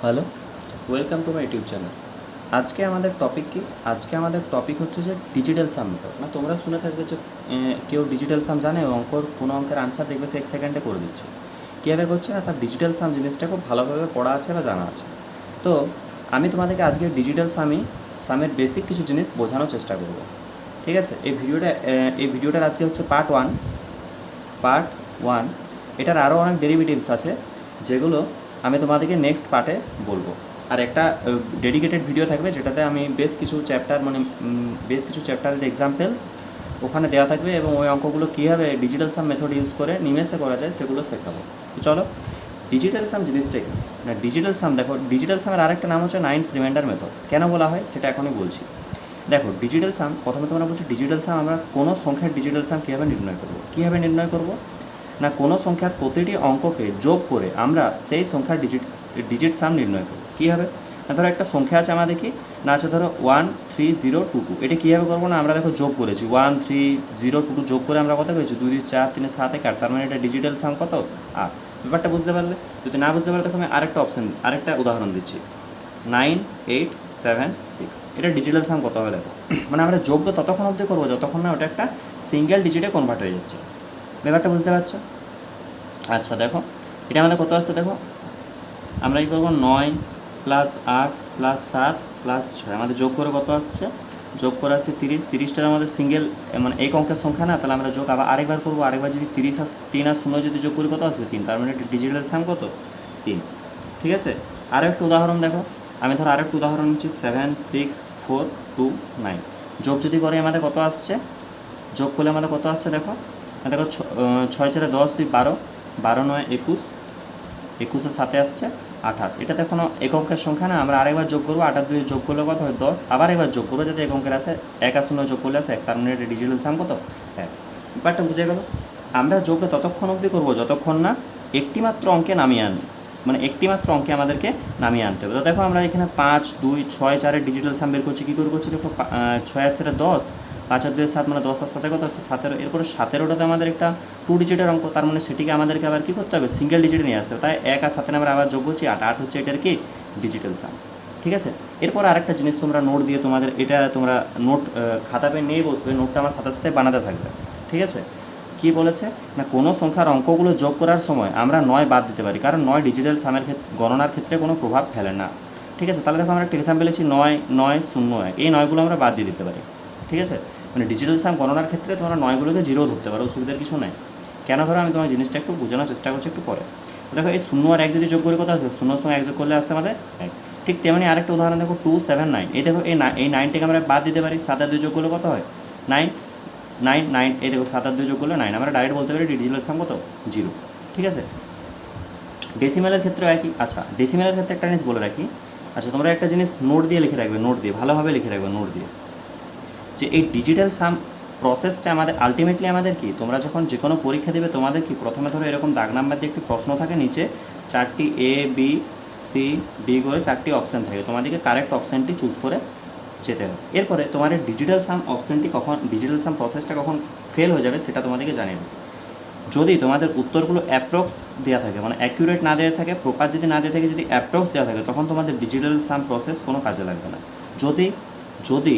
Hello, welcome to my YouTube channel. আজকে আমাদের topic কি? আজকে আমাদের টপিক হচ্ছে যে ডিজিটাল সাম মেথড। না, তোমরা শুনে থাকবে যে কেউ ডিজিটাল সাম জানে, কোনো অঙ্কের আনসার দেখবে সে 1 সেকেন্ডে করে দিচ্ছে। কীভাবে করছে না, তার ডিজিটাল সাম জিনিসটা খুব ভালোভাবে পড়া আছে বা জানা আছে। তো আমি তোমাদেরকে আজকে ডিজিটাল সামের বেসিক কিছু জিনিস বোঝানোর চেষ্টা করব। ঠিক আছে? এই ভিডিওটার আজকে হচ্ছে পার্ট ওয়ান। এটার আরও অনেক ডেরিভেটিভস আছে যেগুলো আমি তোমাদেরকে নেক্সট পার্টে বলবো। আর একটা ডেডিকেটেড ভিডিও থাকবে যেটাতে আমি বেশ কিছু চ্যাপ্টারের এক্সাম্পলস ওখানে দেওয়া থাকবে এবং ওই অঙ্কগুলো কীভাবে ডিজিটাল সাম মেথড ইউজ করে নিমেষে করা যায় সেগুলো শেখাবো। তো চলো, ডিজিটাল সাম জিনিসটাই না, ডিজিটাল সাম দেখো, ডিজিটাল সামের আরেকটা নাম হচ্ছে নাইনস রিমাইন্ডার মেথড। কেন বলা হয় সেটা এখনই বলছি। দেখো, ডিজিটাল সাম, প্রথমে তোমরা বলছো ডিজিটাল সাম, আমরা কোনো সংখ্যার ডিজিটাল সাম কীভাবে নির্ণয় করব না, কোনো সংখ্যার প্রতিটি অঙ্ককে যোগ করে আমরা সেই সংখ্যার ডিজিট সাম নির্ণয় করব। কীভাবে না, ধরো একটা সংখ্যা আছে আমাদের কি না আছে, ধরো 13022। এটা কীভাবে করবো না, আমরা দেখো যোগ করেছি 13022 যোগ করে আমরা কত পেয়েছি 2 2 4 3 7 1 8, তার মানে এটা ডিজিটাল সাম কত 8। ব্যাপারটা বুঝতে পারলে? যদি না বুঝতে পারলে তখন আমি আরেকটা উদাহরণ দিচ্ছি, 9876। এটা ডিজিটাল সাম কত হবে দেখো, মানে আমরা যোগ ততক্ষণ অবধি করবো যতক্ষণ না ওটা একটা সিঙ্গেল ডিজিটে কনভার্ট হয়ে যাচ্ছে। ব্যাপারটা বুঝতে পারছো? আচ্ছা দেখো, এটা আমাদের কত আসছে দেখো, আমরা কী করবো 9 + 8 + 7 + 6, আমাদের যোগ করে কত আসছে, যোগ করে আসছে 30। 30টা আমাদের সিঙ্গেল মানে এক অঙ্কের সংখ্যা না, তাহলে আমরা যোগ আরেকবার করবো। আরেকবার যদি 30 আর 3 আর 0 যদি যোগ করি কত আসবে 3, তার মানে এটা ডিজিটাল সাম কত 3। ঠিক আছে? আরও একটা উদাহরণ দেখো, আমি ধরো আরেকটা উদাহরণ নিচ্ছি 76429। যোগ যদি করে আমাদের কত আসছে, যোগ করলে আমাদের কত আসছে দেখো, দেখো 6 4 10 2 12, 12 9 21, 21 সাথে আসছে 28। এটা তো এখনও এক অঙ্কের সংখ্যা না, আমরা আরেকবার যোগ করবো, 8 আর 2 যোগ করলে কত হয় 10, আবার একবার যোগ করবো যাতে এক অঙ্কের আসে 1 আর 0 যোগ করলে আসে 1, তার মানে এটা ডিজিটাল সাম কত 1। ব্যাপারটা বুঝে গেল? আমরা যোগটা ততক্ষণ অবধি করবো যতক্ষণ না একটিমাত্র অঙ্কে নামিয়ে আনবো, মানে একটিমাত্র অঙ্কে আমাদেরকে নামিয়ে আনতে হবে। তো দেখো আমরা এখানে 5 2 6 4-এর ডিজিটাল সাম বের করছি। কী করে করছি দেখো, 6 আর 4 10, 5 আর 2 7, মানে 10 আর 7 কত আসছে 17। এরপরে 17টাতে আমাদের একটা 2 ডিজিটের অঙ্ক, তার মানে সেটিকে আমাদেরকে আবার কী করতে হবে, সিঙ্গেল ডিজিটে নিয়ে আসতে হবে। তাই 1 আর 7 আমরা আবার যোগ করছি 8, 8 হচ্ছে এটার কি ডিজিটাল সাম। ঠিক আছে? এরপর আরেকটা জিনিস তোমরা নোট দিয়ে তোমাদের এটা তোমরা নোট খাতা পেন নিয়ে বসবে, নোটটা আমার সাথে সাথে বানাতে থাকবে। ঠিক আছে? কি বলেছে না, কোনো সংখ্যার অঙ্কগুলো যোগ করার সময় আমরা 9 বাদ দিতে পারি, কারণ 9 ডিজিটাল সামের গণনার ক্ষেত্রে কোনো প্রভাব ফেলে না। ঠিক আছে? তাহলে দেখো আমরা একটা এক্সাম্পল পেয়েছি 9 9 0 1, এই 9গুলো আমরা বাদ দিয়ে দিতে পারি। ঠিক আছে? মানে ডিজিটাল সাম গণনার ক্ষেত্রে তোমরা 9গুলোকে 0 ধরতে পারো, অসুবিধার কিছু নেই। কেন ধরো, আমি তোমার জিনিসটা একটু বোঝানোর চেষ্টা করছি একটু পরে। দেখো এই 0 আর 1 যদি যোগ করে কত আসবে, 0 সঙ্গে 1 যোগ করলে আসছে আমাদের 1। ঠিক তেমনি আরেকটা উদাহরণ দেখো 279। এই দেখো এই 9টাকে আমরা বাদ দিতে পারি, 7 আর 2 যোগ করলে কত হয় 9 9 9। এই দেখো 7 আর 2 যোগ করলে 9, আমরা ডাইরেক্ট বলতে পারি ডিজিটাল সাম কত 0। ঠিক আছে? ডেসিমেলের ক্ষেত্রে একই। আচ্ছা, ডেসিমেলের ক্ষেত্রে একটা জিনিস বলে রাখি। আচ্ছা, তোমরা একটা জিনিস নোট দিয়ে লিখে রাখবে, নোট দিয়ে ভালোভাবে লিখে রাখবে, নোট দিয়ে, যে এই ডিজিটাল সাম প্রসেসটা আমাদের আলটিমেটলি আমাদের কি, তোমরা যখন যে কোনো পরীক্ষা দেবে তোমাদের কি প্রথমে ধরো এরকম দাগ নাম্বার দিয়ে একটি প্রশ্ন থাকে, নিচে 4টি A B C D করে 4টি অপশান থাকে, তোমাদেরকে কারেক্ট অপশানটি চুজ করে যেতে হবে। এরপরে তোমার ডিজিটাল সাম অপশানটি কখন, ডিজিটাল সাম প্রসেসটা কখন ফেল হয়ে যাবে সেটা তোমাদেরকে জানিয়ে দেবে। যদি তোমাদের উত্তরগুলো অ্যাপ্রক্স দেওয়া থাকে, মানে অ্যাকিউরেট না দেওয়া থাকে, প্রপার যদি না দেওয়া থাকে, যদি অ্যাপ্রক্স দেওয়া থাকে, তখন তোমাদের ডিজিটাল সাম প্রসেস কোনো কাজে লাগবে না। যদি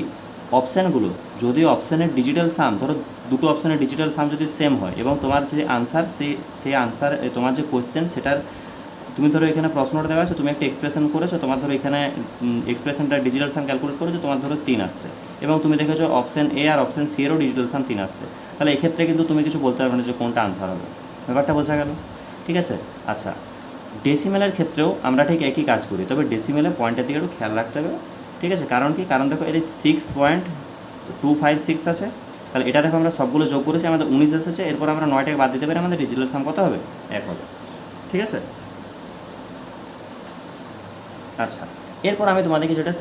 অপশানের ডিজিটাল সাম, ধরো দুটো অপশানের ডিজিটাল সাম যদি সেম হয় এবং তোমার যে আনসার সেই আনসার, তোমার যে কোয়েশ্চেন সেটার, তুমি ধরো এখানে প্রশ্নটা দেওয়া আছে, তুমি একটা এক্সপ্রেশন করেছো, তোমার ধরো এখানে এক্সপ্রেশনটা ডিজিটাল সাম ক্যালকুলেট করেছো, তোমার ধরো 3 আসছে, এবং তুমি দেখেছো অপশান A আর অপশান C এরও ডিজিটাল সাম 3 আসছে, তাহলে এক্ষেত্রে কিন্তু তুমি কিছু বলতে পারবে না যে কোনটা আনসার হবে। ব্যাপারটা বোঝা গেল? ঠিক আছে? আচ্ছা, ডেসিমেলের ক্ষেত্রেও আমরা ঠিক একই কাজ করি, তবে ডেসিমেলের পয়েন্টের দিকে একটু খেয়াল রাখতে হবে। ঠিক আছে? কারণ কি, কারণ দেখো এদের 6.256 আছে, তাহলে এটা দেখো আমরা সবগুলো যোগ করেছি, আমাদের 19 এসেছে। এরপর আমরা 9টাকে বাদ দিতে পারি, আমাদের ডিজিটাল সাম কত হবে 1 হবে। ঠিক আছে? আচ্ছা, এরপর আমি তোমাদেরকে যেটা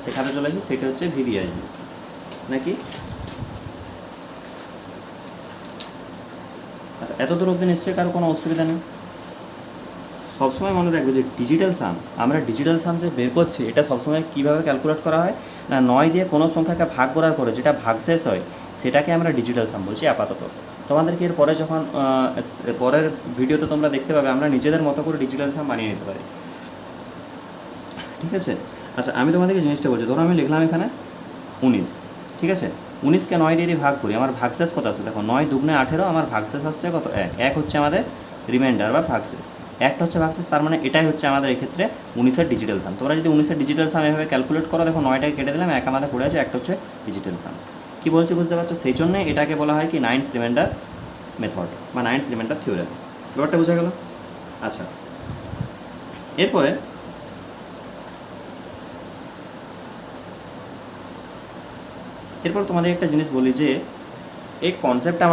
শেখাতে চলেছি সেটা হচ্ছে ভিভিআই জিনিস নাকি। আচ্ছা, এত দূর অবধি নিশ্চয়ই কারো কোনো অসুবিধা নেই। সবসময় মনে রাখবে যে ডিজিটাল সাম, আমরা ডিজিটাল সাম যে বের করছি এটা সবসময় কীভাবে ক্যালকুলেট করা হয় না, 9 দিয়ে কোনো সংখ্যাকে ভাগ করার পরে যেটা ভাগশেষ হয় সেটাকে আমরা ডিজিটাল সাম বলছি আপাতত। তোমাদেরকে এর পরে যখন পরের ভিডিওতে তোমরা দেখতে পাবে আমরা নিজেদের মতো করে ডিজিটাল সাম বানিয়ে নিতে পারি। ঠিক আছে। আচ্ছা আমি তোমাদেরকে জিনিসটা বলছি, ধরো আমি লিখলাম এখানে 19, ঠিক আছে। 19কে 9 দিয়ে ভাগ করি, আমার ভাগশেষ কত আছে দেখো, 9 দুগুণে 18, আমার ভাগশেষ আসছে কত, 1। 1 হচ্ছে আমাদের রিমাইন্ডার বা ভাগশেষ, 1টা হচ্ছে ভাগশেষ, তার মানে এটাই হচ্ছে আমাদের এক্ষেত্রে 19-এর ডিজিটাল সাম। তোমরা যদি 19-এর ডিজিটাল সাম এভাবে ক্যালকুলেট করো, দেখো 9টাকে কেটে দিলাম, 1 আমাদের পড়ে আছে, একটা হচ্ছে ডিজিটাল সাম। কী বলছি বুঝতে পারছো? সেই জন্যে এটাকে বলা হয় কি নাইনস রিমাইন্ডার মেথড বা নাইনস রিমাইন্ডার থিওরেম। ব্যাপারটা বোঝা গেল? আচ্ছা এরপরে তোমাদের একটা জিনিস বলি যে এই কনসেপ্টটা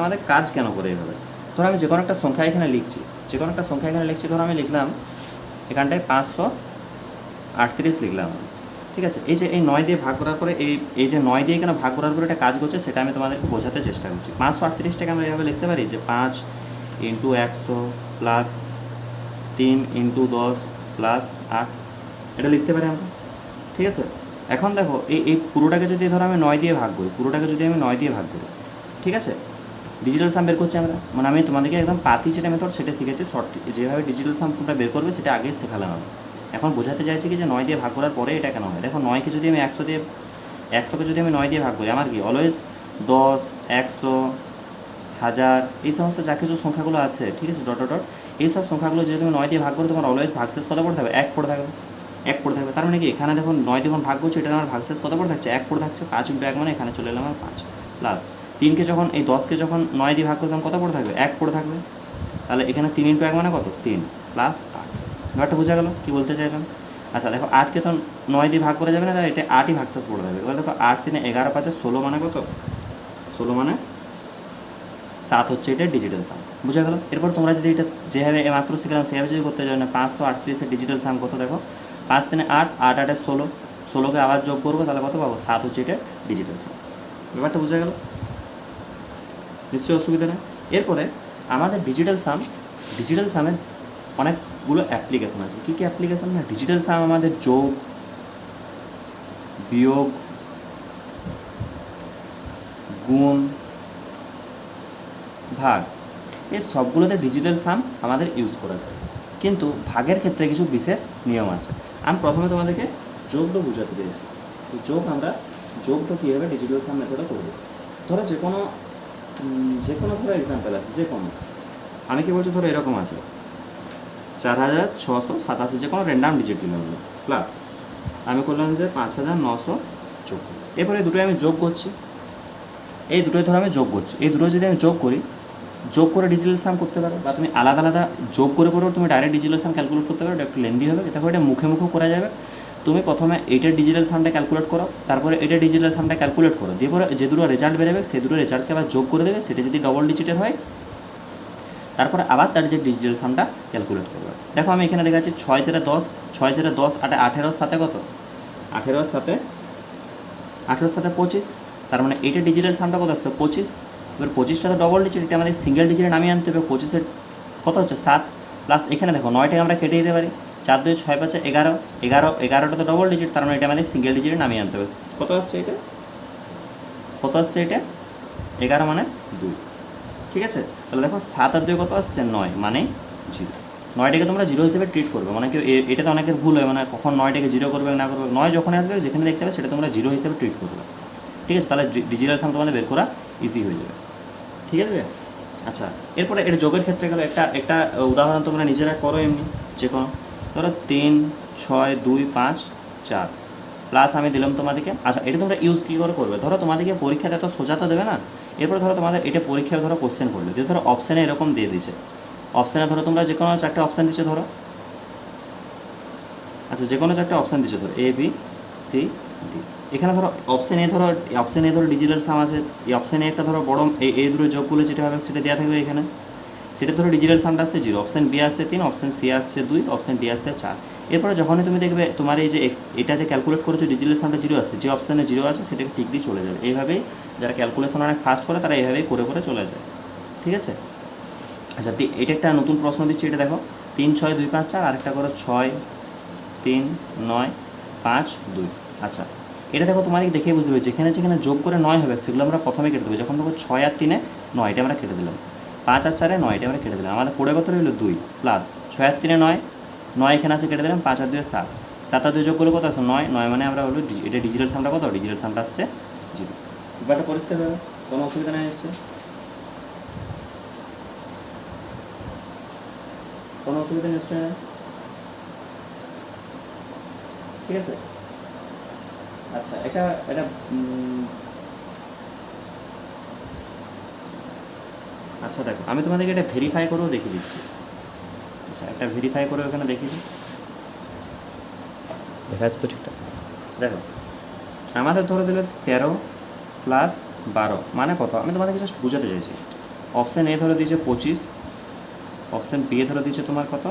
আমাদের কাজ কেন করে এইভাবে। ধরো আমি যে কোনো একটা সংখ্যা এখানে লিখছি, ধরো আমি লিখলাম এখানটায় 538 লিখলাম, ঠিক আছে। এই যে এই 9 দিয়ে ভাগ করার পরে এই যে 9 দিয়ে এখানে ভাগ করার পরে একটা কাজ করছে, সেটা আমি তোমাদেরকে বোঝাতে চেষ্টা করছি। 538টাকে আমরা এইভাবে লিখতে পারি যে 5 × 100 প্লাস 3 × 10 প্লাস 8, এটা লিখতে পারি আমরা, ঠিক আছে। এখন দেখো এই পুরোটাকে যদি ধরো আমি 9 দিয়ে ভাগ করি, ঠিক আছে, ডিজিটাল সাম বের করছি আমরা, মানে আমি তোমাদেরকে একদম পাতি যেটা মেথড সেটা শিখেছি, যেভাবে ডিজিটাল সাম তোমরা বের করবে সেটা আগে শেখালাম আমি। এখন বোঝাতে চাইছি কি যে 9 দিয়ে ভাগ করার পরে এটা কেন হয়। দেখো 9কে যদি আমি 100কে যদি আমি 9 দিয়ে ভাগ করি, আমার কি অলওয়েজ 10, 100, 1000 এই সমস্ত যা কিছু সংখ্যাগুলো আছে, ঠিক আছে, ডট ডট ডট, এই সব সংখ্যাগুলো যদি তুমি 9 দিয়ে ভাগ করো, তোমার অলওয়েজ ভাগশেষ কত পড়ে থাকবে, 1 পড়ে থাকবে। তার মানে কি এখানে দেখো 9 দিয়ে ভাগ করছো, এটা আমার ভাগশেষ কত পড়ে থাকছে, 1 পড়ে থাকছে। 5 × 1 মানে এখানে চলে এলাম আমার 5, প্লাস 3কে যখন এই 10কে যখন 9 দিয়ে ভাগ করতাম কত পড়ে থাকবে, 1 পড়ে থাকবে। তাহলে এখানে 3 × 1 মানে কত, 3, প্লাস 8। ব্যাপারটা বোঝা গেল কী বলতে চাইলাম? আচ্ছা দেখো 8কে তো 9 দিয়ে ভাগ করা যাবে না, তাই এটা 8ই ভাগশেষ পড়ে থাকবে। এবার দেখো 8 × 3 = 11, 5 = 16 মানে কত, 16 মানে 7 হচ্ছে এটা ডিজিটাল সাম। বুঝা গেল? এরপর তোমরা যদি এটা যেভাবে মাত্র শিখলাম সেভাবে যদি করতে চাও না, 538-এর ডিজিটাল সাম কত দেখো, 5 × 3 = 8, 8 × 8 = 16, 16কে আবার যোগ করবো, তাহলে কত পাবো, 7 হচ্ছে এটা ডিজিটাল সাম। ব্যাপারটা বোঝা গেল? নিশ্চয়ই অসুবিধা নেই। এরপরে আমাদের ডিজিটাল সামের অনেকগুলো অ্যাপ্লিকেশান আছে। কী কী অ্যাপ্লিকেশান না, ডিজিটাল সাম আমাদের যোগ, বিয়োগ, গুণ, ভাগ, এই সবগুলোতে ডিজিটাল সাম আমাদের ইউজ করা যায়। কিন্তু ভাগের ক্ষেত্রে কিছু বিশেষ নিয়ম আছে। আমি প্রথমে তোমাদেরকে যোগটা বোঝাতে চাইছি। যোগটা কীভাবে ডিজিটাল সাম মেথডে করবো। ধরো যে কোনো ধরো এক্সাম্পল আছে, যে কোনো, আমি কি বলছি, ধরো এরকম আছে 4687, যে কোনো র্যান্ডাম ডিজিট দিলাম প্লাস আমি করলাম যে 5924। এরপরে দুটোই আমি যোগ করছি, এই দুটোই ধরো আমি যোগ করছি। এই দুটো যদি আমি যোগ করে ডিজিটাল সাম করতে পারো, বা তুমি আলাদা আলাদা যোগ করে তুমি ডাইরেক্ট ডিজিটাল সাম ক্যালকুলেট করতে পারো, এটা একটু লেন্দি হবে। দেখো এটা মুখে করা যাবে। তুমি প্রথমে এইটার ডিজিটাল সামটা ক্যালকুলেট করো, তারপরে এটা ডিজিটাল সামটা ক্যালকুলেট করো, দিয়ে পরে যে দুটো রেজাল্ট বেরোবে সেই দুটো রেজাল্টকে আবার যোগ করে দেবে, সেটা যদি ডবল ডিজিটের হয় তারপরে আবার তার যে ডিজিটাল সামটা ক্যালকুলেট করবে। দেখো আমি এখানে দেখাচ্ছি 6 × 10, 6 × 10 18-র সাথে কত, 18-র সাথে 25, তার মানে এইটা ডিজিটাল সামটা কত আসছে, 25। এবার 25টা তো ডবল ডিজিট, এটা আমাদের সিঙ্গেল ডিজিটে নামিয়ে আনতে হবে। 25-এর কত হচ্ছে 7, প্লাস এখানে দেখো 9টাকে আমরা কেটে দিতে পারি, 4 × 2 = 6, 5 = 11, 11টা তো ডবল ডিজিট, তার মানে এটা আমাদের সিঙ্গেল ডিজিটে নামিয়ে আনতে হবে। কত আসছে এটা, 11 মানে 2, ঠিক আছে। তাহলে দেখো 7 আর 2 কত আসছে, 9 মানে 0। 9টাকে তোমরা 0 হিসেবে ট্রিট করবে, মানে কেউ এটাতে অনেকের ভুল হয়, মানে কখন 9টাকে 0 করবে না করবে, 9 যখন আসবে যেখানে দেখতে হবে সেটা তোমরা 0 হিসেবে ট্রিট করবে, ঠিক আছে। তাহলে ডিজিটাল সাম তোমাদের বের করা ইজি হয়ে যাবে, ঠিক আছে। আচ্ছা এরপরে এটা যোগের ক্ষেত্রে গেলে একটা উদাহরণ তোমরা নিজেরা করো, এমনি যে কোনো, ধরো 3, 6, 2, 5, 4 প্লাস আমি দিলাম তোমাদেরকে। আচ্ছা এটা তোমরা ইউজ কী করে করবে, ধরো তোমাদেরকে পরীক্ষাতে এত সোজা তো দেবে না। এরপরে ধরো তোমাদের এটা পরীক্ষায় ধরো কোশ্চেন করলে, দিয়ে ধরো অপশানে এরকম দিয়ে দিচ্ছে, অপশানে ধরো তোমরা যে কোনো 4টে অপশান দিচ্ছে ধরো, আচ্ছা যে কোনো 4টে অপশান দিচ্ছে ধরো A, B, C, D। এখানে ধরো অপশান এ ধরো ডিজিটাল সাম আছে, এই অপশানে একটা ধরো বড় এই দুটো যোগগুলো যেটা হবে সেটা দেওয়া থাকবে এখানে, সেটা ধরো ডিজিটাল সামটা আসছে 0, অপশান বি আসছে 3, অপশান সি আসছে 2, অপশান ডি আসছে 4। এরপরে যখনই তুমি দেখবে তোমার এই যে এটা যে ক্যালকুলেট করেছো ডিজিটাল সামটা 0 আসছে, যে অপশানে 0 আছে সেটাকে টিক দিয়ে চলে যাবে। এইভাবেই যারা ক্যালকুলেশন অনেক ফাস্ট করে তারা এইভাবেই করে চলে যায়, ঠিক আছে। আচ্ছা এটা একটা নতুন প্রশ্ন দিচ্ছি, এটা দেখো 3, 6, 2, 5, 4, আরেকটা করো 6, 3, 9, 5, 2। আচ্ছা এটা দেখো তোমাদেরকে দেখেই বুঝতে হবে, যেখানে যোগ করে 9 হবে সেগুলো আমরা প্রথমে কেটে দেবো। যখন দেখো 6 আর 3-এ 9, এটা আমরা কেটে দিলাম, 5 আর 4-এ 9, এটা আমরা কেটে দিলাম, আমাদের পড়ে কত রইল 2, প্লাস 6 আর 3-এ 9, 9 এখানে আছে, কেটে দিলাম, 5 আর 2 7, 7 আর 2 যোগ করলে কত আছে 9, 9 মানে আমরা হলো এটা ডিজিটাল সামটা কত, ডিজিটাল সামটা আসছে 0। ব্যাপারটা পরিষ্কার হবে, কোনো অসুবিধা নেই এসছে, কোনো অসুবিধা নিশ্চয় নেই, ঠিক আছে। আচ্ছা এটা এটা আচ্ছা দেখো আমি তোমাদেরকে এটা ভেরিফাই করেও দেখিয়ে দিচ্ছি। আচ্ছা একটা ভেরিফাই করে ওখানে দেখিয়ে দিই, দেখা যাচ্ছে তো ঠিকঠাক। দেখো আমাদের ধরে দিল 13 প্লাস 12 মানে কত, আমি তোমাদেরকে জাস্ট বুঝাতে চাইছি। অপশান এ ধরে দিয়েছে 25, অপশান বি এ ধরে দিয়েছে তোমার কত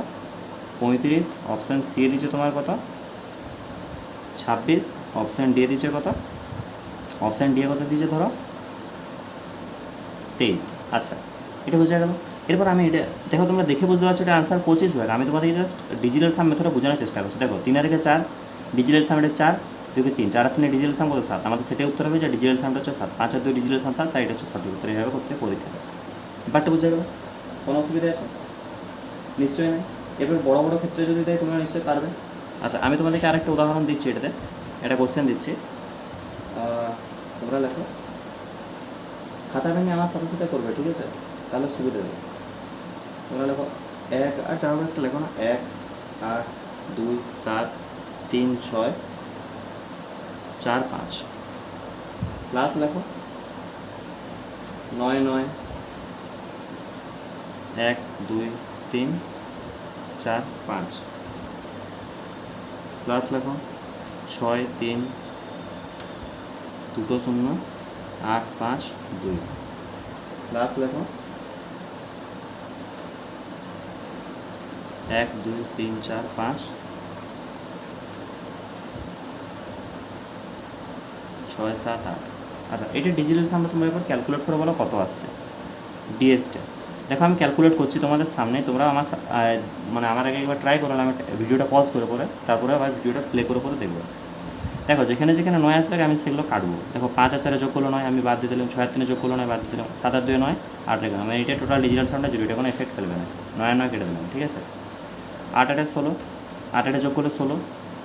35, অপশান সি এ দিয়েছে তোমার কত 26, অপশান ডি এ দিয়েছে কত, অপশান ডি এ কত দিয়েছে ধরো 23। আচ্ছা এটা বোঝা গেল। এরপর আমি এটা দেখো তোমরা দেখে বুঝতে পারছো এটা আনসার 25 হবে। আমি তোমাদেরকে জাস্ট ডিজিটাল সাম মেথডে বোঝানোর চেষ্টা করছি। দেখো 3 আর 4 ডিজিটাল সাম এটা 4, 2 কে 3, 4 আর 3 ডিজিটাল সাম কত 7, আমাদের সেটাই উত্তর হবে যে ডিজিটাল সামটা হচ্ছে 7, 5 আর 2 ডিজিটাল সাম 7, তাই এটা হচ্ছে সঠিক উত্তর। এইভাবে করতে পরীক্ষাতে, ব্যাপারটা বোঝা গেল, কোনো অসুবিধা আছে নিশ্চয়ই নেই। এবার বড় বড় ক্ষেত্রে যদি দেয় তোমরা নিশ্চয়ই পারবে। আচ্ছা আমি তোমাদেরকে আরেকটা উদাহরণ দিচ্ছি, এটাতে একটা কোশ্চেন দিচ্ছি, তোমরা লেখো, খাতা ভেঙে আমার সাথে সাথে করবে, ঠিক আছে, তাহলে সুবিধা দেবে। তোমরা লেখো 1 আর যা হবে একটা লেখো না, 1 8 2 7 3 6 4 5 প্লাস লেখো 9 9 1 2 3 4 5 প্লাস লেখো 6 3 2 0 8 5 2 প্লাস লেখো 1 2 3 4 5 6 7 8। আচ্ছা এটা ডিজিটাল সামটা তোমরা এবার ক্যালকুলেট করে বলো কত আসছে ডিএসটা। দেখো আমি ক্যালকুলেট করছি তোমাদের সামনে, তোমরা আমার মানে আমার আগে একবার ট্রাই করো, আমি ভিডিওটা পজ করে পরে তারপরে আবার ভিডিওটা প্লে করে পরে দেখবো। দেখো যেখানে যেখানে 9 আসলে আমি সেগুলো কাটবো। দেখো 5 আর 4 যোগ করলো 9, আমি বাদ দিয়ে দিলাম, 6 আর 3 যোগ করলো 9 বাদ দিয়ে দিলাম, 7 আর 2 9 8 রেখে আমি এটা টোটাল ডিজিটাল সামটা 0, এটা কোনো এফেক্ট ফেলবে না, 9 আর 9 কেটে দিলাম, ঠিক আছে। 8 8 16, 8 8 যোগ করলে 16,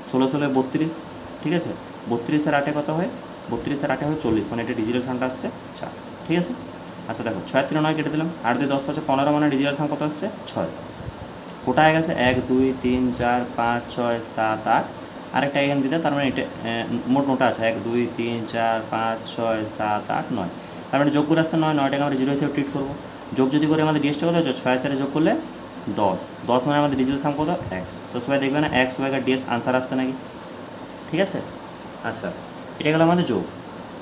16 16 32, ঠিক আছে। 32 আর 8 কত হয়, 32 আর 8 হয় 40, মানে এটা ডিজিটাল সামটা আসছে 4, ঠিক আছে। আচ্ছা দেখো 6 আর 3 9 কেটে দিলাম, 8 2 10 5 15, মানে ডিজিটাল সাম কত আসছে 6, কোটায় গেছে 1 2 3 4 5 6 7 8, আরেকটা এখানে দিতে, তার মানে এটা মোট নোটা আছে 1 2 3 4 5 6 7 8 9, তার মানে যোগ করে আসছে 9, 9টাকে আমরা 0 হিসেবে ট্রিট করবো। যোগ যদি করে আমাদের ডিএসটা কত হচ্ছে 6 4 যোগ করলে 10, 10 মানে আমাদের ডিজিটাল সাম কত 1, তো সবাই দেখবে না 1 সবাইকার ডিএস আনসার আসছে নাকি, ঠিক আছে। আচ্ছা এটা গেলো আমাদের যোগ,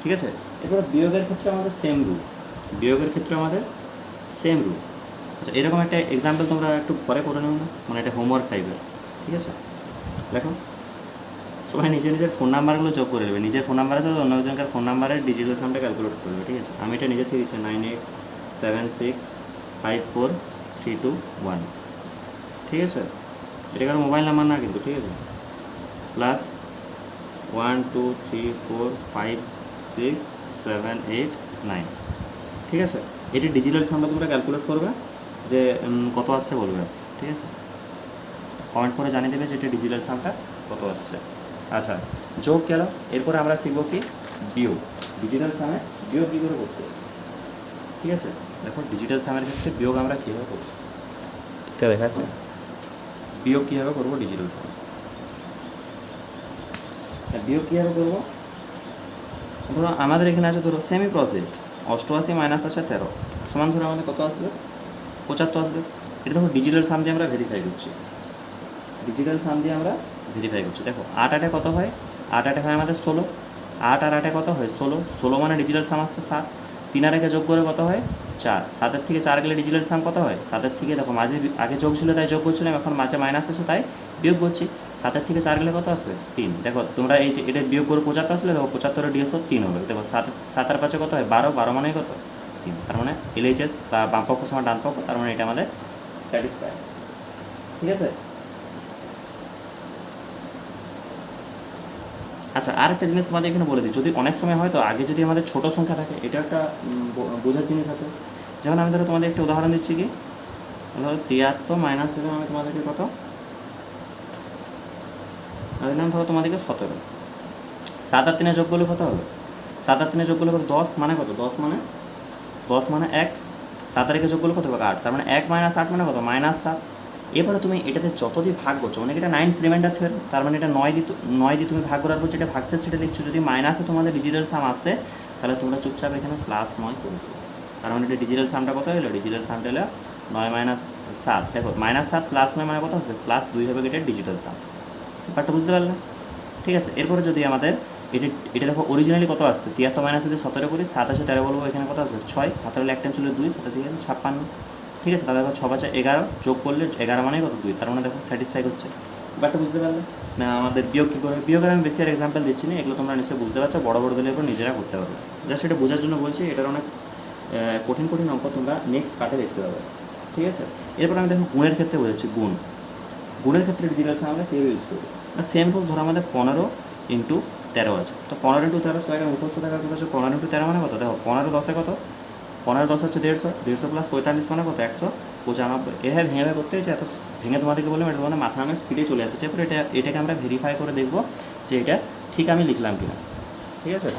ঠিক আছে। এরপর বিয়োগের ক্ষেত্রে আমাদের সেম রুল, বিয়োগের ক্ষেত্রে আমাদের সেম রুল। আচ্ছা এরকম একটা এক্সাম্পল তোমরা একটু পরে করে নেও না, মানে এটা হোমওয়ার্ক টাইপের, ঠিক আছে। দেখো সবাই নিজের নিজের ফোন নাম্বারগুলো যোগ করে নেবে, নিজের ফোন নাম্বার আছে তো অন্য একজনকার ফোন নাম্বারের ডিজিটাল সামটা ক্যালকুলেট করবে, ঠিক আছে। আমি এটা নিজে থেকে দিচ্ছি 98765432 1, ঠিক আছে। এটা কারো মোবাইল নাম্বার না কিন্তু, ঠিক আছে। প্লাস 1 2 3 4 5 6 7 8 9, ঠিক আছে। এটি ডিজিটাল সামটা তোমরা ক্যালকুলেট করবে যে কত আসছে বলবে, ঠিক আছে। কমেন্ট করে জানিয়ে দেবে যে এটা ডিজিটাল সামটা কত আসছে। আচ্ছা যোগ গেল, এরপরে আমরা শিখবো কি বিয়োগ। ডিজিটাল সামে বিয়োগ কী করে করতে, ঠিক আছে। দেখো ডিজিটাল সামের ক্ষেত্রে বিয়োগ আমরা কীভাবে করবো এটা দেখাচ্ছে, বিয়োগ কীভাবে করবো ডিজিটাল সামে, বিয়োগ কীভাবে করবো। ধরো আমাদের এখানে আছে ধরো সেমি প্রসেস 88 মাইনাস আসে 13 সমান ধরো আমাদের কত আসবে 75 আসবে। এটা দেখো ডিজিটাল সাম দিয়ে আমরা ভেরিফাই করছি, ডিজিটাল সাম দিয়ে আমরা ভেরিফাই করছি। দেখো 8 8 কত হয়, 8 8 হয় আমাদের 16, 8 আর 8 কত হয় 16, 16 মানে ডিজিটাল সাম আসছে 7, 3 আর 1 যোগ করে কত হয় 4, 7 থেকে 4 গেলে ডিজিটাল সাম কত হয় 7 থেকে, দেখো মাঝে আগে যোগ ছিল তাই যোগ করছিলাম, এখন মাঝে মাইনাস আছে তাই বিয়োগ করছি, 7 থেকে 4 গেলে কত আসবে 3। দেখো তোমরা এই যে এটা বিয়োগ করে 75 আসলে দেখো 75 ডিএসও 3 হবে। দেখো 7 আর 5 কত হয় 12, 12 মানে কত 3, তার মানে এলএইচএস বা বাম পক্ষ সমান ডান পক্ষ, তার মানে এটা আমাদের স্যাটিসফাই, ঠিক আছে। আচ্ছা আর একটা জিনিস তোমাদের এখানে বলে দিই, যদি অনেক সময় হয় তো আগে যদি আমাদের ছোটো সংখ্যা থাকে, এটা একটা বোঝার জিনিস আছে। যেমন আমি ধরো তোমাদের একটা উদাহরণ দিচ্ছি কি, ধরো 73 মাইনাস দেবেন আমি তোমাদেরকে কত দিলাম ধরো তোমাদেরকে 17। 7 আর 3 যোগ করলে কত হবে? 7 আর 3 যোগ করলে 10 মানে কত? 10 মানে 1। 7 আর 1 যোগ করলে কত হবে? 8। তার মানে 1 - 8 মানে কত? -7। এরপরে তুমি এটাতে যত দিয়ে ভাগ করছো, মানে এটা 9 রিমাইন্ডার থিওরেম, তার মানে এটা 9 দিয়ে তুমি ভাগ করার পর যেটা ভাগশেষ সেটা লিখছো। যদি মাইনাসে তোমাদের ডিজিটাল সাম আসে তাহলে তোমরা চুপচাপ এখানে +9 করে দেবে। তার মানে এটা ডিজিটাল সামটা কত হলো? ডিজিটাল সামটা হলো 9 - 7। দেখো -7 +9 মানে কত আসবে? +2 হবে এটার ডিজিটাল সাম। ব্যাপারটা বুঝতে পারলে? ঠিক আছে। এরপরে যদি আমাদের এটা দেখো অরিজিনালি কত আসতো? 73 - যদি 17 করি, 7 আছে 13 বলবো, এখানে কত আসবে? 6। হাতের হলে 1 টাইম চলে 2, 7 দিয়ে 56। ঠিক আছে। তাহলে দেখো 6 × 5 = 11, যোগ করলে 11 মানে কত? 2। তার মানে দেখো স্যাটিসফাই করছে। ব্যাপারটা বুঝতে পারলে? না আমাদের বিয়োগ কী করে? বিয়োগের আমি বেশি আর এক্সাম্পল দিচ্ছি না, এগুলো তোমরা নিশ্চয়ই বুঝতে পারছো। বড় বড় দিলে এরপর নিজেরা করতে পারবে। জাস্ট সেটা বোঝার জন্য বলছি। এটার অনেক কঠিন অঙ্ক তোমরা নেক্সট পার্টে দেখতে পাবে। ঠিক আছে। এরপর আমি দেখো গুণের ক্ষেত্রে বোঝাচ্ছি। গুণের ক্ষেত্রে ডিজিটাল সাম আমরা কীভাবে ইউজ করবো? Same rule. ধরো আমাদের 15 × 13 আছে, তো 15 × 13 সবাই মুখস্থ থাকার কথা হচ্ছে 15 × 13 মানে কত? দেখো 15 10 কত? 15 10 হচ্ছে 150, 150 + 45 মানে কত? 195। এভাবে ভেঙে করতে হচ্ছে। এত ভেঙে তোমাদেরকে বললাম, এটা তোমাদের মাথা আমার স্পিডে চলে আসছে। এরপরে এটাকে আমরা ভেরিফাই করে দেখবো যে এটা ঠিক আমি লিখলাম কিনা। ঠিক আছে,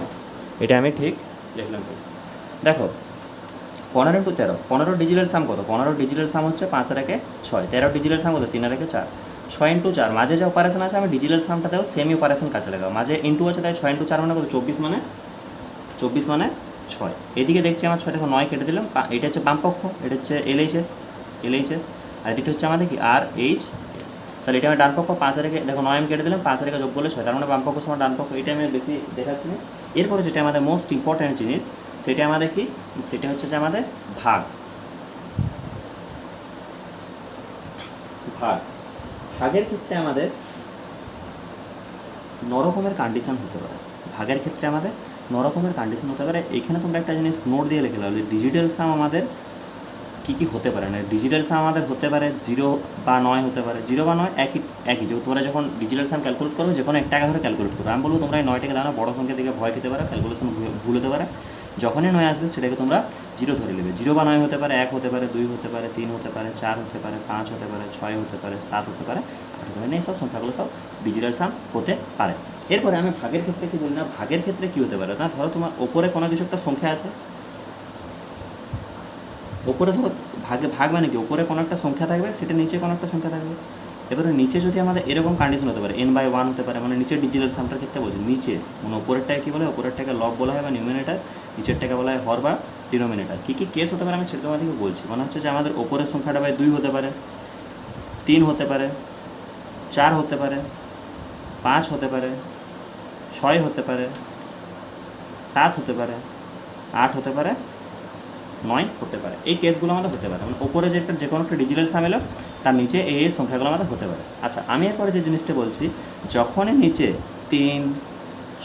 এটা আমি ঠিক লিখলাম কিনা। দেখো 15 × 13, 15 ডিজিটাল সাম কত? 15 ডিজিটাল সাম হচ্ছে 5 আর 1 6। 13 ডিজিটাল সাম কত? 3 আর 1 4। 6 × 4, মাঝে যে অপারেশন আছে আমি ডিজিটাল সামটাতেও সেমি অপারেশন কাজে লাগাবো। মাঝে ইন্টু আছে, তাই 6 × 4 মানে কত? 24 মানে 6। এদিকে দেখছি আমার 6, দেখো 9 কেটে দিলাম। এটা হচ্ছে বাম পক্ষ, এটা হচ্ছে LHS, আর এদিকে হচ্ছে আমাদের কি RHS। তাহলে এটা আমি ডান পক্ষ। 5 আর 1 দেখো 9 আমি কেটে দিলাম, 5 আর 1 যোগ করলে 6, তার মানে বাম পক্ষ সমান ডান পক্ষ। এটা আমি বেশি দেখাচ্ছি না। এরপরে যেটা আমাদের মোস্ট ইম্পর্ট্যান্ট জিনিস, সেটা আমাদের কি? সেটা হচ্ছে যে আমাদের ভাগের ক্ষেত্রে আমাদের নরকমের কন্ডিশন হতে পারে। ভাগের ক্ষেত্রে আমাদের নরকমের কন্ডিশন হতে পারে। এখানে তোমরা একটা জিনিস নোট দিয়ে লিখে নাও, ডিজিটাল সাম আমাদের কী হতে পারে না। ডিজিটাল সাম আমাদের হতে পারে 0 বা 9 হতে পারে। 0 বা 9 একই যে তোমরা যখন ডিজিটাল সাম ক্যালকুলেট করো, যে কোনো একটা টাকা ধরে ক্যালকুলেট করো। আমি বলবো তোমরা এই 9টাকে দাও না, বড় সংখ্যা দিকে ভয় খেতে পারে, ক্যালকুলেশন ভুল হতে পারে। যখনই 9 আসবে সেটাকে তোমরা 0 ধরে নেবে। 0 বা 9 হতে পারে, 1 হতে পারে, 2 হতে পারে, 3 হতে পারে, 4 হতে পারে, 5 হতে পারে, 6 হতে পারে, 7 হতে পারে, 8 হতে পারে। এই সব সংখ্যাগুলো সব ডিজিটাল সাম হতে পারে। এরপরে আমি ভাগের ক্ষেত্রে কী বলি না, ভাগের ক্ষেত্রে কী হতে পারে না, ধরো তোমার ওপরে কোনো কিছু একটা সংখ্যা আছে, ওপরে ধরো ভাগ মানে কি? ওপরে কোনো একটা সংখ্যা থাকবে, সেটা নিচে কোনো একটা সংখ্যা থাকবে। এবারে নিচে যদি আমাদের এরকম কন্ডিশন হতে পারে, n/1 হতে পারে, মানে নিচের ডিজিটাল সামটার ক্ষেত্রে বলছি। নিচে মানে ওপরেরটাকে কী বলে? ওপরেরটাকে লব বলা হয় বা নিউমিনেটার, নিচেরটাকে বলা হয় হর বা ডিনোমিনেটার। কী কেস হতে পারে আমি সেটা তোমাদেরকে বলছি। মানে হচ্ছে যে আমাদের ওপরের সংখ্যাটা 2 হতে পারে, 3 হতে পারে, 4 হতে পারে, 5 হতে পারে, 6 হতে পারে, 7 হতে পারে, 8 হতে পারে, 9 হতে পারে। এই কেসগুলো আমাদের হতে পারে। মানে ওপরে যে কোনো একটা ডিজিটাল সাম এলো, তার নিচে এই সংখ্যাগুলো আমাদের হতে পারে। আচ্ছা, আমি এরপরে যে জিনিসটা বলছি, যখনই নিচে 3,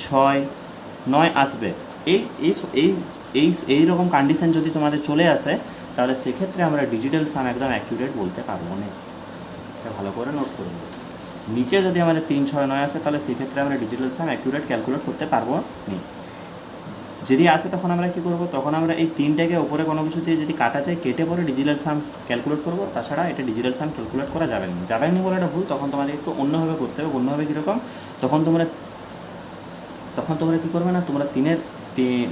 6, 9 আসবে, এই রকম কন্ডিশন যদি তোমাদের চলে আসে, তাহলে সেক্ষেত্রে আমরা ডিজিটাল সাম একদম অ্যাকিউরেট বলতে পারবো না। এটা ভালো করে নোট করে নেব। নিচে যদি আমাদের 3, 6, 9 আসে, তাহলে সেক্ষেত্রে আমরা ডিজিটাল সাম অ্যাকিউরেট ক্যালকুলেট করতে পারবো না। যদি আসে তখন আমরা কী করবো? তখন আমরা এই 3টাকে ওপরে কোনো কিছু দিয়ে যদি কাটা যায়, কেটে পরে ডিজিটাল সাম ক্যালকুলেট করবো। তাছাড়া এটা ডিজিটাল সাম ক্যালকুলেট করা যাবে না বলে এটা ভুল। তখন তোমাদের একটু অন্যভাবে করতে হবে। অন্যভাবে কীরকম? তখন তোমরা কী করবে না, তোমরা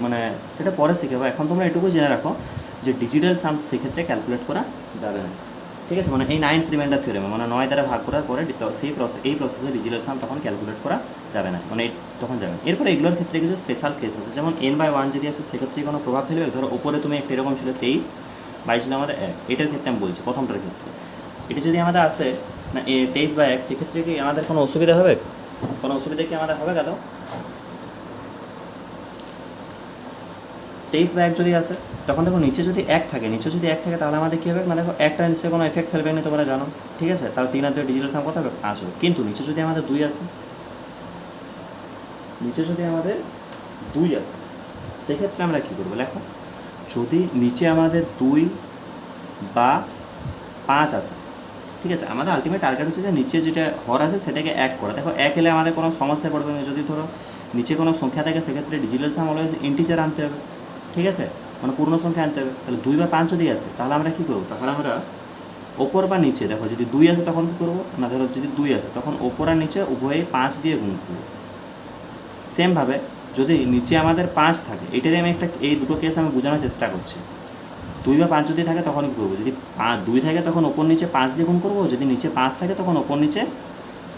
মানে সেটা পরে শিখবে। এখন তোমরা এটুকু জেনে রাখো যে ডিজিটাল সাম সেক্ষেত্রে ক্যালকুলেট করা যাবে না। ঠিক আছে, মানে এই 9 রিমাইন্ডার থিওরেমে, মানে 9 দ্বারা ভাগ করার পরে এই প্রসেসে ডিজিটাল সাম তখন ক্যালকুলেট করা যাবে না, মানে তখন যাবে না। এরপরে এগুলোর ক্ষেত্রে কিছু স্পেশাল কেস আছে, যেমন n/1 যদি আসে সেক্ষেত্রে কোনো প্রভাব ফেলবে। ধরো ওপরে তুমি একটা এরকম ছিল 23, 22 ছিল আমাদের 1, এটার ক্ষেত্রে আমি বলছি প্রথমটার ক্ষেত্রে। এটা যদি আমাদের আসে না 23/1, সেক্ষেত্রে কি আমাদের কোনো অসুবিধা হবে? কোনো অসুবিধা কি আমাদের হবে? কাতো 23/1 যদি আসে, তখন দেখো নিচে যদি 1 থাকে, তাহলে আমাদের কী হবে? মানে দেখো একটা নিশ্চয়ই কোনো এফেক্ট ফেলবে না, তোমরা জানো। ঠিক আছে, তাহলে 3 আর 2 ডিজিটাল সাম কত হবে? 5 হবে। কিন্তু নিচে যদি আমাদের 2 আসে, সেক্ষেত্রে আমরা কী করবো? লেখো, যদি নিচে আমাদের 2 বা 5 আসে, ঠিক আছে, আমাদের আলটিমেট টার্গেট হচ্ছে যে নিচে যেটা হর আছে সেটাকে 1 করা। দেখো 1 এলে আমাদের কোনো সমস্যায় পড়বে না। যদি ধরো নিচে কোনো সংখ্যা থাকে, সেক্ষেত্রে ডিজিটাল সাম অলওয়েজ ইন্টিজার আনতে হবে। ঠিক আছে, মানে পূর্ণ সংখ্যা আনতে হবে। তাহলে 2 বা 5 যদি আসে, তাহলে আমরা কী করবো? তাহলে আমরা ওপর বা নিচে দেখো যদি 2 আছে তখন কী করবো না, ধরো যদি 2 আছে তখন ওপর আর নিচে উভয়ে 5 দিয়ে গুণ করবো। সেমভাবে যদি নিচে আমাদের 5 থাকে, এটারই আমি একটা এই দুটো কেস আমি বোঝানোর চেষ্টা করছি। 2 বা 5 যদি থাকে তখন কী করবো, যদি 2 থাকে তখন ওপর নিচে 5 দিয়ে গুণ করবো, যদি নিচে 5 থাকে তখন ওপর নিচে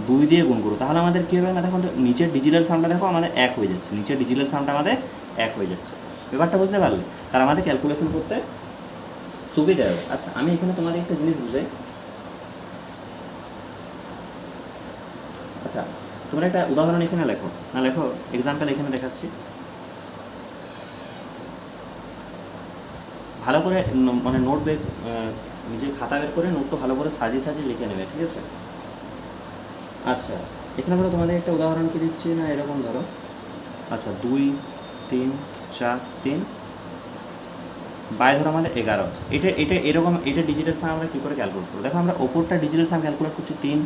2 দিয়ে গুণ করবো। তাহলে আমাদের কী হবে না, দেখো নিচের ডিজিটাল সামটা দেখো আমাদের 1 হয়ে যাচ্ছে, নিচের ডিজিটাল সামটা আমাদের 1 হয়ে যাচ্ছে। ব্যাপারটা বুঝতে পারলে? তার আমাদের ক্যালকুলেশন করতে সুবিধা হবে। আচ্ছা, আমি এখানে তোমাদের একটা জিনিস বুঝাই। আচ্ছা, তোমরা একটা উদাহরণ এখানে লেখো, না লেখো এক্সাম্পল এখানে দেখাচ্ছি। ভালো করে মানে নোট বের, নিজের খাতা বের করে নোটটা ভালো করে সাজিয়ে সাজিয়ে লিখে নেবে, ঠিক আছে? আচ্ছা, এখানে ধরো তোমাদের একটা উদাহরণ কি দিচ্ছি না, এরকম ধরো। আচ্ছা, 2 3 4 3 বাই ধরো আমাদের 11 আছে। এটা এটা এরকম, এটা ডিজিটাল সাম আমরা কী করে ক্যালকুলেট করবো? দেখো আমরা ওপরটা ডিজিটাল সাম ক্যালকুলেট করছি 3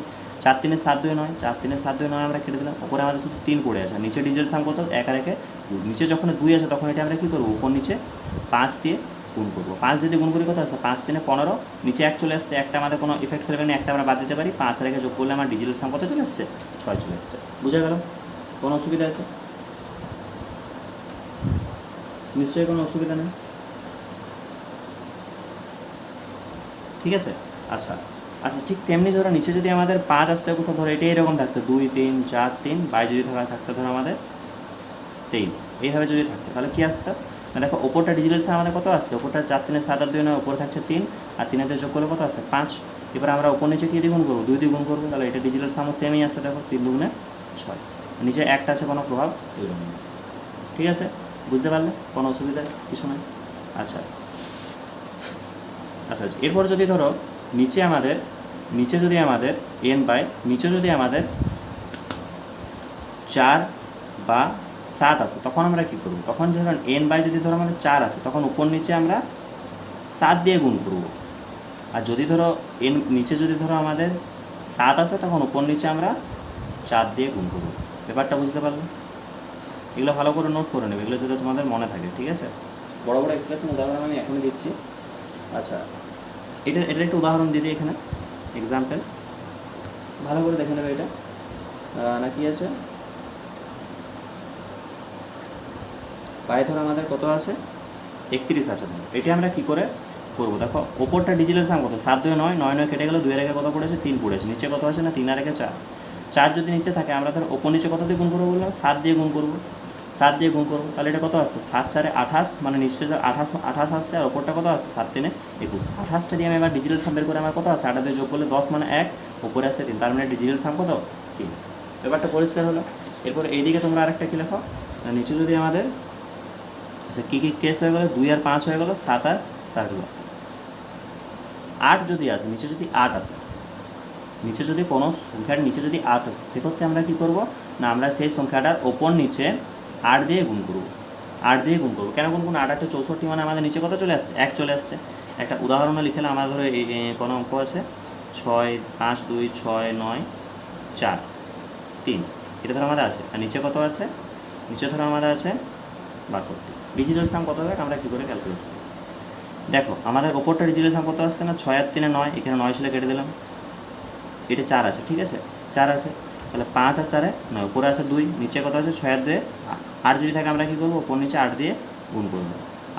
4 3 7 2 9, 4 3 7 2 9 আমরা কেটে দিলাম, ওপরে আমাদের শুধু 3 পড়ে আছে। নিচে ডিজিটাল সাম কত? 1 আর 1 নিচে যখন 2 আছে তখন এটা আমরা কী করবো, উপর নিচে 5 দিয়ে গুণ করবো। 5 দিয়ে গুণ করি কত আছে? 5 3 15, নিচে 1 চলে আসছে, একটা আমাদের কোনো ইফেক্ট ফেলবে না, একটা আমরা বাদ দিতে পারি। 5 আর 1 যোগ করলে আমার ডিজিটাল সাম কত চলে আসছে? 6 চলে আসছে। বুঝা গেল? কোনো অসুবিধা আছে? নিশ্চয়ই কোনো অসুবিধা নেই, ঠিক আছে? আচ্ছা আচ্ছা, ঠিক তেমনি ধরো নিচে যদি আমাদের 5 আসতে কোথাও, ধরো এটা এরকম থাকতো 2 3 4 3 বাই, যদি থাকতো ধরো আমাদের 23, এইভাবে যদি থাকতো তাহলে কী আসতো না, দেখো ওপরটা ডিজিটাল সাম আমাদের কত আসছে? ওপরটা 4 3 7 আর 2 9, ওপরে থাকছে 3 আর 3 দিয়ে যোগ করলে কত আছে? 5। এবার আমরা ওপর নিচে কী দিয়ে গুণ করবো? 2 দিয়ে গুণ করবো, তাহলে এটা ডিজিটাল সামও সেমই আসছে, দেখো 3 2 6, নিচে একটা আছে, কোনো প্রভাব তৈরি হবে না। ঠিক আছে, বুঝতে পারলে? কোনো অসুবিধা কিছু নেই। আচ্ছা আচ্ছা আচ্ছা, এরপর যদি ধরো নিচে যদি আমাদের n বাই নিচে যদি আমাদের 4 বা 7 আছে তখন আমরা কী করব? তখন ধরো n বাই যদি ধরো আমাদের 4 আছে তখন উপর নিচে আমরা 7 দিয়ে গুণ করব। আর যদি ধরো n নিচে যদি ধরো আমাদের 7 আছে তখন উপর নিচে আমরা 4 দিয়ে গুণ করব। ব্যাপারটা বুঝতে পারলে? এগুলো ভালো করে নোট করে নেবে, এগুলো যাতে তোমাদের মনে থাকে, ঠিক আছে? বড় বড় এক্সপ্রেশন উদাহরণ আমি এখনই দিচ্ছি। আচ্ছা, এটা একটা উদাহরণ দিয়ে দিই এখানে, এক্সাম্পল ভালো করে দেখে নেবে। এটা না কি আছে, পায়ে ধরো আমাদের কত আছে? 31 আছে। ধরো এটা আমরা কী করে করবো? দেখো ওপরটা ডিজিটাল সাম কত? 7 2 9, 9 9 কেটে গেলে 2 এর আগে কত পড়েছে? 3 পড়েছে। নিচে কত আছে না? 3 আর 1 4। 4 যদি নিচে থাকে আমরা ধরো ওপর নিচে কত দিয়ে গুণ করবো বললাম? 7 দিয়ে গুণ করবো। 7 দিয়ে গুণ করবো, তাহলে এটা কত আছে? 7 4 28, মানে নিচে 28 আসছে আর ওপরটা কত আছে? 7 3 21। 28টা দিয়ে আমি এবার ডিজিটাল সাম বের করে আমার কত আছে? 8 দিয়ে যোগ করলে 10, মানে 1, ওপরে আছে 3, তার মানে ডিজিটাল সাম কত? 3। ব্যাপারটা পরিষ্কার হলো? এরপর এইদিকে তোমরা আরেকটা কী লেখো, নিচে যদি আমাদের আচ্ছা কী কী কেস হয়ে গেলো? 2 আর 5 হয়ে গেলো, 7 আর 4 হলো। 8 যদি আসে, নিচে যদি 8 আসে, নিচে যদি কোনো সংখ্যার নিচে যদি 8 আছে, সেক্ষেত্রে আমরা কী করবো না, আমরা সেই সংখ্যাটার ওপর নিচে 8 দিয়ে গুণ করবো। 8 দিয়ে গুণ করবো। কেন গুণ করবো? 8 8 64, মানে আমাদের নিচে কত চলে আসছে? 1 চলে আসছে। একটা উদাহরণে লিখলে আমাদের ধরো কোনো অঙ্ক আছে 6 5 2 6 9 4 3, এটা ধরো আমাদের আছে। আর নিচে কত আছে? নিচে ধরো আমাদের আছে 62। ডিজিটাল সাম কত হবে আমরা কী করে ক্যালকুলেট করি? দেখো আমাদের ওপরটা ডিজিটাল সাম কত আসছে না? 6 আর 3 9, এখানে 9 ছিল কেটে দিলাম, এটা 4 আছে, ঠিক আছে? 4 আছে, তাহলে 5 আর 4 9, উপরে আছে 2, নিচে কত আছে? 6 আর 2 8 যদি থাকে আমরা কী করবো? ওপর নিচে 8 দিয়ে গুণ করবো।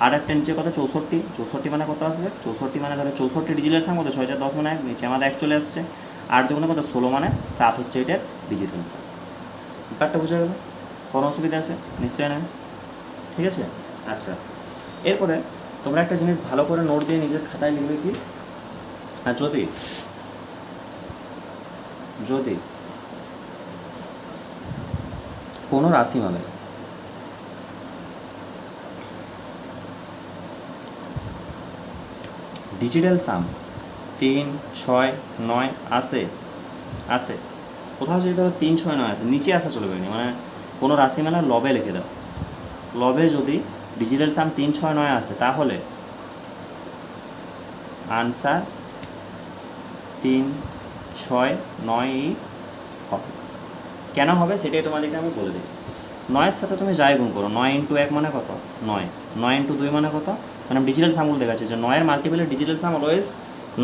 8 আর 10 নিচে কত? 64। 64 মানে কত আসবে? 64 মানে ধরো 64 ডিজিটাল সাম কত? 6 4 10 মানে 1, নিচে আমাদের 1 চলে আসছে। 8 দুগুণে কত? 16, মানে 7 হচ্ছে এটার ডিজিটাল সাম। ব্যাপারটা বোঝা গেল? কোনো অসুবিধা আছে? নিশ্চয়ই না, ঠিক আছে? আচ্ছা, এরপরে তোমরা একটা জিনিস ভালো করে নোট দিয়ে নিজের খাতায় লিখবে কি, আর যদি কোনো রাশি মানে ডিজিটাল সাম 3 6 9 আসে, কোথাও যদি ধরো 3 6 9 আছে, নিচে আসা চলবে না, মানে কোনো রাশি মানে লবে লিখে দাও। লবে যদি ডিজিটাল সাম 3 6 9 আসে তাহলে আনসার 3 6 9ই হবে। কেন হবে সেটাই তোমাদেরকে আমি বলে দিই। 9-এর সাথে তুমি যাই গুণ করো, 9 × 1 মানে কত? 9, 9 × 2 মানে কত? মানে ডিজিটাল সামগুলো দেখাচ্ছে যে 9-এর মাল্টিপলের ডিজিটাল সাম অলওয়েজ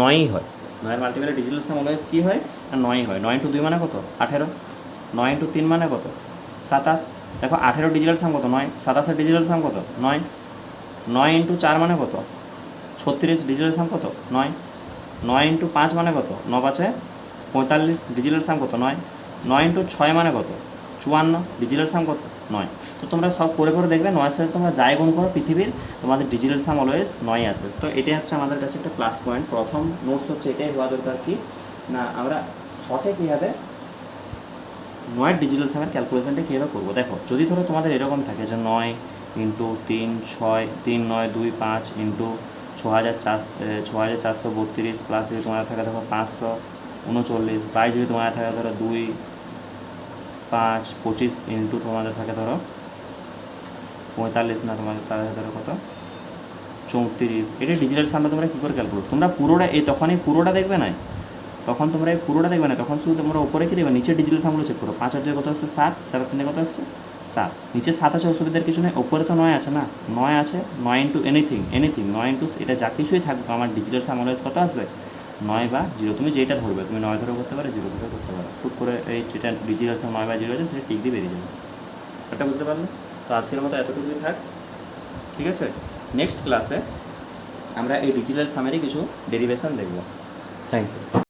9ই হয়। নয়ের মাল্টিপলে ডিজিটাল সাম অলওয়েজ কী হয়? আর 9 হয়। 9 ইন্টু 2 মানে কত? 18। 9 ইন্টু 3 মানে কত? 27। দেখো 18 ডিজিটাল সাম কত? 9। 27-এর ডিজিটাল সাম কত? 9। 9 ইন্টু 4 মানে কত? 36। ডিজিটাল সাম কত? 9। 9 ইন্টু 5 মানে কত? 9 5-এ 45। ডিজিটাল সাম কত? 9। 9 ইন্টু 6 মানে কত? 54। ডিজিটাল সাম কত? 9। তো তোমরা সব করে করে দেখবে 9-এর সাথে তোমরা যাই গুণ করো পৃথিবীর, তোমাদের ডিজিটাল সাম অলওয়েজ 9 আসবে। তো এটাই হচ্ছে আমাদের কাছে একটা প্লাস পয়েন্ট। প্রথম নোটস হচ্ছে এটাই হওয়া দরকার কি না আমরা শর্টে কীভাবে 9 ডিজিটাল সামের ক্যালকুলেশনটা কীভাবে করবো। দেখো যদি ধরো তোমাদের এরকম থাকে যে 9 ইন্টু 3 6 3 9 2 5 ইন্টু 6432 প্লাস যদি তোমাদের থাকে ধরো 539, 22 যদি তোমাদের থাকে ধরো 2 5 25 ইন্টু তোমাদের থাকে ধরো 45 না তোমাদের তাহলে ধরো কত 34। এটা ডিজিটাল সামটা তোমরা কী করে ক্যালকুলেট তোমরা পুরোটা তখনই পুরোটা দেখবে না, তখন তোমরা এই পুরোটা দেখবে না, তখন শুধু তোমরা উপরে কী দেবে নিচে ডিজিটাল সামগুলো চেক করো। 5 আর 2 কত আসছে? 7। 7 আর 3 কত আসছে? 7। নিচে 7 আছে, অসুবিধার কিছু নেই। ওপরে তো 9 আছে না, 9 আছে। 9 ইন্টু এনিথিং 9 ইন্টু এটা যা কিছুই থাকবে আমার ডিজিটাল সাম অলওয়েজ কত আসবে? 9 বা 0। তুমি যেটা ধরবে, তুমি 9 ধরে করতে পারো, 0 ধরে করতে পারো। টুক করে এই যেটা ডিজিটাল সাম 9 বা 0 আছে সেটা টিক দিয়ে বেরিয়ে যাবে। এটা বুঝতে পারলে? তো আজকের মতো এতটুকুই থাক, ঠিক আছে? নেক্সট ক্লাসে আমরা এই ডিজিটাল সামেরই কিছু ডেরিভেশন দেখব। Thank you.